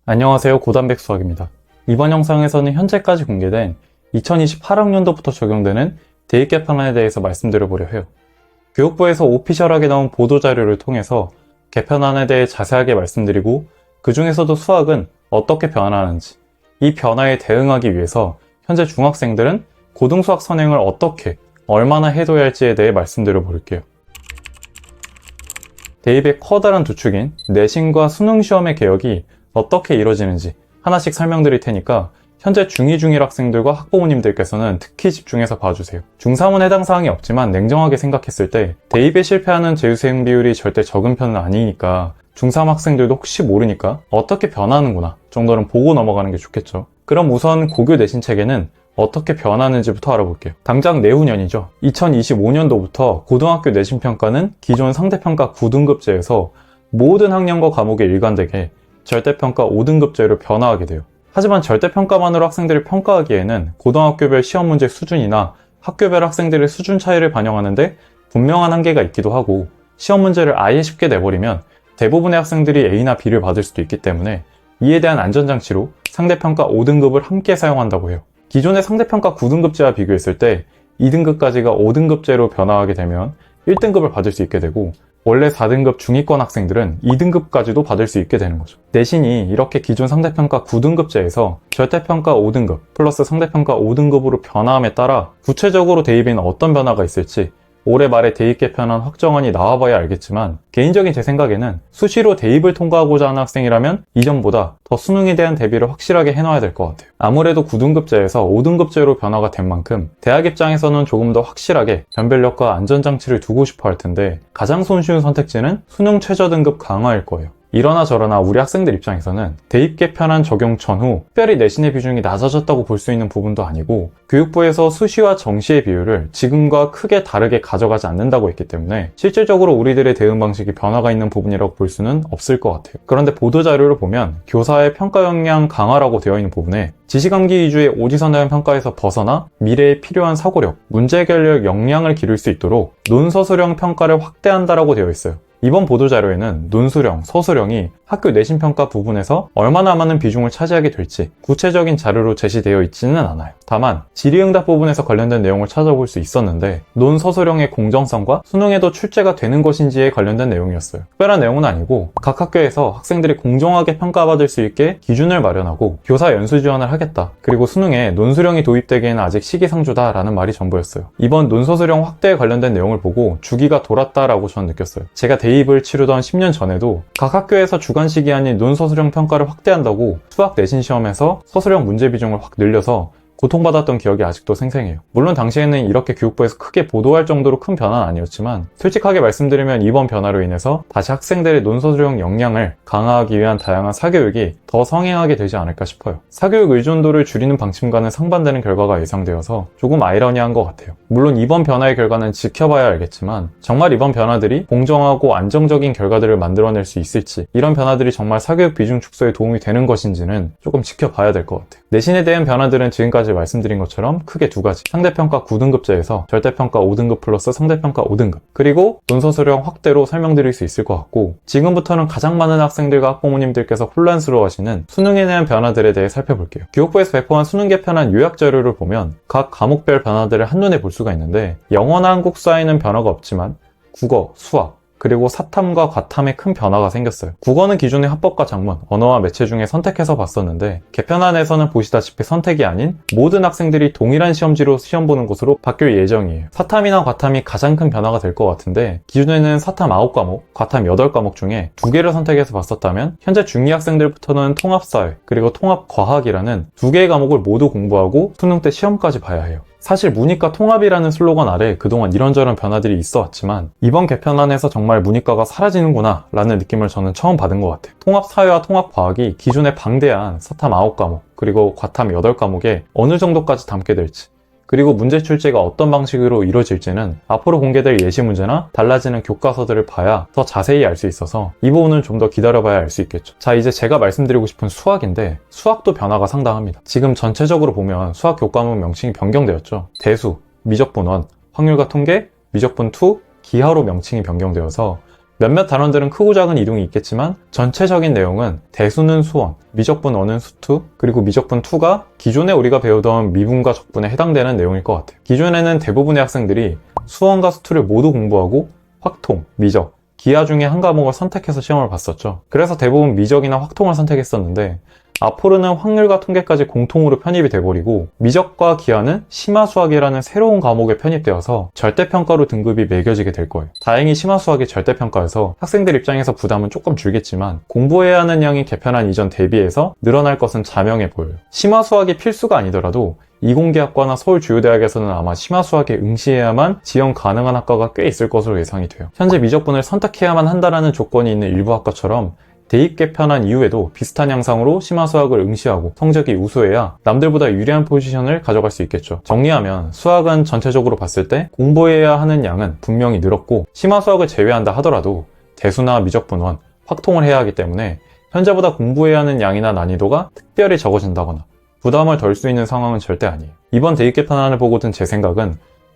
안녕하세요. 고단백 수학입니다. 이번 영상에서는 현재까지 공개된 2028학년도부터 적용되는 대입 개편안에 대해서 말씀드려보려 해요. 교육부에서 오피셜하게 나온 보도자료를 통해서 개편안에 대해 자세하게 말씀드리고 그 중에서도 수학은 어떻게 변화하는지, 이 변화에 대응하기 위해서 현재 중학생들은 고등수학 선행을 어떻게, 얼마나 해둬야 할지에 대해 말씀드려볼게요. 대입의 커다란 두 축인 내신과 수능 시험의 개혁이 어떻게 이루어지는지 하나씩 설명드릴 테니까 현재 중2, 중1 학생들과 학부모님들께서는 특히 집중해서 봐주세요. 중3은 해당 사항이 없지만 냉정하게 생각했을 때 대입에 실패하는 재수생 비율이 절대 적은 편은 아니니까 중3 학생들도 혹시 모르니까 어떻게 변하는구나 정도는 보고 넘어가는 게 좋겠죠. 그럼 우선 고교 내신 체계는 어떻게 변하는지부터 알아볼게요. 당장 내후년이죠. 2025년도부터 고등학교 내신평가는 기존 상대평가 9등급제에서 모든 학년과 과목에 일관되게 절대평가 5등급제로 변화하게 돼요. 하지만 절대평가만으로 학생들을 평가하기에는 고등학교별 시험 문제 수준이나 학교별 학생들의 수준 차이를 반영하는데 분명한 한계가 있기도 하고, 시험 문제를 아예 쉽게 내버리면 대부분의 학생들이 A나 B를 받을 수도 있기 때문에 이에 대한 안전장치로 상대평가 5등급을 함께 사용한다고 해요. 기존의 상대평가 9등급제와 비교했을 때 2등급까지가 5등급제로 변화하게 되면 1등급을 받을 수 있게 되고, 원래 4등급 중위권 학생들은 2등급까지도 받을 수 있게 되는 거죠. 내신이 이렇게 기존 상대평가 9등급제에서 절대평가 5등급 플러스 상대평가 5등급으로 변화함에 따라 구체적으로 대입에는 어떤 변화가 있을지 올해 말에 대입 개편안 확정안이 나와봐야 알겠지만, 개인적인 제 생각에는 수시로 대입을 통과하고자 하는 학생이라면 이전보다 더 수능에 대한 대비를 확실하게 해놔야 될 것 같아요. 아무래도 9등급제에서 5등급제로 변화가 된 만큼 대학 입장에서는 조금 더 확실하게 변별력과 안전장치를 두고 싶어 할 텐데, 가장 손쉬운 선택지는 수능 최저 등급 강화일 거예요. 이러나 저러나 우리 학생들 입장에서는 대입 개편안 적용 전후 특별히 내신의 비중이 낮아졌다고 볼 수 있는 부분도 아니고, 교육부에서 수시와 정시의 비율을 지금과 크게 다르게 가져가지 않는다고 했기 때문에 실질적으로 우리들의 대응 방식이 변화가 있는 부분이라고 볼 수는 없을 것 같아요. 그런데 보도자료를 보면 교사의 평가 역량 강화라고 되어 있는 부분에 지시감기 위주의 오지선다형 평가에서 벗어나 미래에 필요한 사고력, 문제 해결력 역량을 기를 수 있도록 논서술형 평가를 확대한다라고 되어 있어요. 이번 보도자료에는 논술형, 서술형이 학교 내신평가 부분에서 얼마나 많은 비중을 차지하게 될지 구체적인 자료로 제시되어 있지는 않아요. 다만 질의응답 부분에서 관련된 내용을 찾아볼 수 있었는데, 논서술형의 공정성과 수능에도 출제가 되는 것인지에 관련된 내용이었어요. 특별한 내용은 아니고 각 학교에서 학생들이 공정하게 평가받을 수 있게 기준을 마련하고 교사 연수 지원을 하겠다, 그리고 수능에 논술형이 도입되기에는 아직 시기상조다 라는 말이 전부였어요. 이번 논서술형 확대에 관련된 내용을 보고 주기가 돌았다라고 저는 느꼈어요. 제가 대입을 치르던 10년 전에도 각 학교에서 주관식이 아닌 논서술형 평가를 확대한다고 수학 내신 시험에서 서술형 문제 비중을 확 늘려서 고통받았던 기억이 아직도 생생해요. 물론 당시에는 이렇게 교육부에서 크게 보도할 정도로 큰 변화는 아니었지만, 솔직하게 말씀드리면 이번 변화로 인해서 다시 학생들의 논서술형 역량을 강화하기 위한 다양한 사교육이 더 성행하게 되지 않을까 싶어요. 사교육 의존도를 줄이는 방침과는 상반되는 결과가 예상되어서 조금 아이러니한 것 같아요. 물론 이번 변화의 결과는 지켜봐야 알겠지만, 정말 이번 변화들이 공정하고 안정적인 결과들을 만들어낼 수 있을지, 이런 변화들이 정말 사교육 비중 축소에 도움이 되는 것인지는 조금 지켜봐야 될 것 같아요. 내신에 대한 변화들은 지금까지 말씀드린 것처럼 크게 두 가지, 상대평가 9등급제에서 절대평가 5등급 플러스 상대평가 5등급, 그리고 논서술형 확대로 설명드릴 수 있을 것 같고, 지금부터는 가장 많은 학생들과 학부모님들께서 혼란스러워하시는 수능에 대한 변화들에 대해 살펴볼게요. 교육부에서 배포한 수능 개편안 요약 자료를 보면 각 과목별 변화들을 한눈에 볼 수가 있는데, 영어나 한국사에는 변화가 없지만 국어, 수학, 그리고 사탐과 과탐에 큰 변화가 생겼어요. 국어는 기존의 합법과 작문, 언어와 매체 중에 선택해서 봤었는데, 개편안에서는 보시다시피 선택이 아닌 모든 학생들이 동일한 시험지로 시험 보는 것으로 바뀔 예정이에요. 사탐이나 과탐이 가장 큰 변화가 될 것 같은데, 기존에는 사탐 9과목, 과탐 8과목 중에 2개를 선택해서 봤었다면 현재 중2 학생들부터는 통합사회, 그리고 통합과학이라는 2개의 과목을 모두 공부하고 수능 때 시험까지 봐야 해요. 사실 문이과 통합이라는 슬로건 아래 그동안 이런저런 변화들이 있어 왔지만, 이번 개편안에서 정말 문이과가 사라지는구나 라는 느낌을 저는 처음 받은 것 같아요. 통합사회와 통합과학이 기존의 방대한 사탐 9과목 그리고 과탐 8과목에 어느 정도까지 담게 될지, 그리고 문제 출제가 어떤 방식으로 이루어질지는 앞으로 공개될 예시 문제나 달라지는 교과서들을 봐야 더 자세히 알 수 있어서 이 부분은 좀 더 기다려봐야 알 수 있겠죠. 자, 이제 제가 말씀드리고 싶은 수학인데, 수학도 변화가 상당합니다. 지금 전체적으로 보면 수학 교과목 명칭이 변경되었죠. 대수, 미적분 1, 확률과 통계, 미적분 2, 기하로 명칭이 변경되어서 몇몇 단원들은 크고 작은 이동이 있겠지만 전체적인 내용은 대수는 수원, 미적분 1은 수2, 그리고 미적분 2가 기존에 우리가 배우던 미분과 적분에 해당되는 내용일 것 같아요. 기존에는 대부분의 학생들이 수원과 수2를 모두 공부하고 확통, 미적, 기하 중에 한 과목을 선택해서 시험을 봤었죠. 그래서 대부분 미적이나 확통을 선택했었는데 앞으로는 확률과 통계까지 공통으로 편입이 돼버리고 미적과 기하는 심화수학이라는 새로운 과목에 편입되어서 절대평가로 등급이 매겨지게 될 거예요. 다행히 심화수학이 절대평가여서 학생들 입장에서 부담은 조금 줄겠지만 공부해야 하는 양이 개편한 이전 대비해서 늘어날 것은 자명해 보여요. 심화수학이 필수가 아니더라도 이공계학과나 서울 주요대학에서는 아마 심화수학에 응시해야만 지원 가능한 학과가 꽤 있을 것으로 예상이 돼요. 현재 미적분을 선택해야만 한다는 조건이 있는 일부 학과처럼 대입 개편한 이후에도 비슷한 양상으로 심화수학을 응시하고 성적이 우수해야 남들보다 유리한 포지션을 가져갈 수 있겠죠. 정리하면 수학은 전체적으로 봤을 때 공부해야 하는 양은 분명히 늘었고 심화수학을 제외한다 하더라도 대수나 미적분 1, 확통을 해야 하기 때문에 현재보다 공부해야 하는 양이나 난이도가 특별히 적어진다거나 부담을 덜 수 있는 상황은 절대 아니에요. 이번 대입 개편안을 보고 든 제 생각은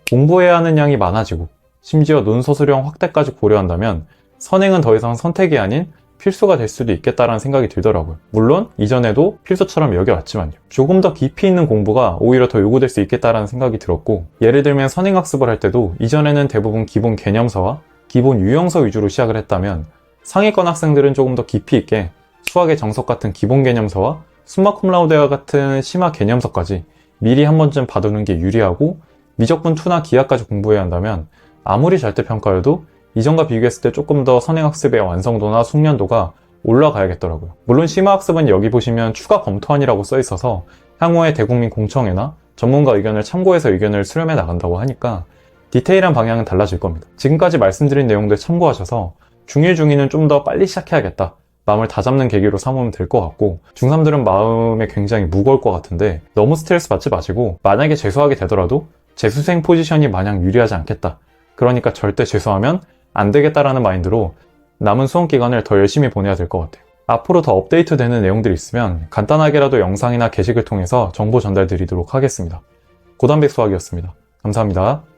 공부해야 하는 양이 많아지고 심지어 논서수령 확대까지 고려한다면 선행은 더 이상 선택이 아닌 필수가 될 수도 있겠다라는 생각이 들더라고요. 물론 이전에도 필수처럼 여겨왔지만요. 조금 더 깊이 있는 공부가 오히려 더 요구될 수 있겠다라는 생각이 들었고, 예를 들면 선행학습을 할 때도 이전에는 대부분 기본 개념서와 기본 유형서 위주로 시작을 했다면 상위권 학생들은 조금 더 깊이 있게 수학의 정석 같은 기본 개념서와 숨마 쿰라우데와 같은 심화 개념서까지 미리 한 번쯤 봐두는 게 유리하고, 미적분 2나 기하까지 공부해야 한다면 아무리 절대평가여도 이전과 비교했을 때 조금 더 선행학습의 완성도나 숙련도가 올라가야겠더라고요. 물론 심화학습은 여기 보시면 추가 검토안이라고 써있어서 향후에 대국민 공청회나 전문가 의견을 참고해서 의견을 수렴해 나간다고 하니까 디테일한 방향은 달라질 겁니다. 지금까지 말씀드린 내용들 참고하셔서 중1, 중2는 좀 더 빨리 시작해야겠다, 마음을 다잡는 계기로 삼으면 될 것 같고, 중3들은 마음에 굉장히 무거울 것 같은데 너무 스트레스 받지 마시고, 만약에 재수하게 되더라도 재수생 포지션이 마냥 유리하지 않겠다, 그러니까 절대 재수하면 안 되겠다라는 마인드로 남은 수험 기간을 더 열심히 보내야 될 것 같아요. 앞으로 더 업데이트 되는 내용들이 있으면 간단하게라도 영상이나 게시글 통해서 정보 전달 드리도록 하겠습니다. 고단백 수학이었습니다. 감사합니다.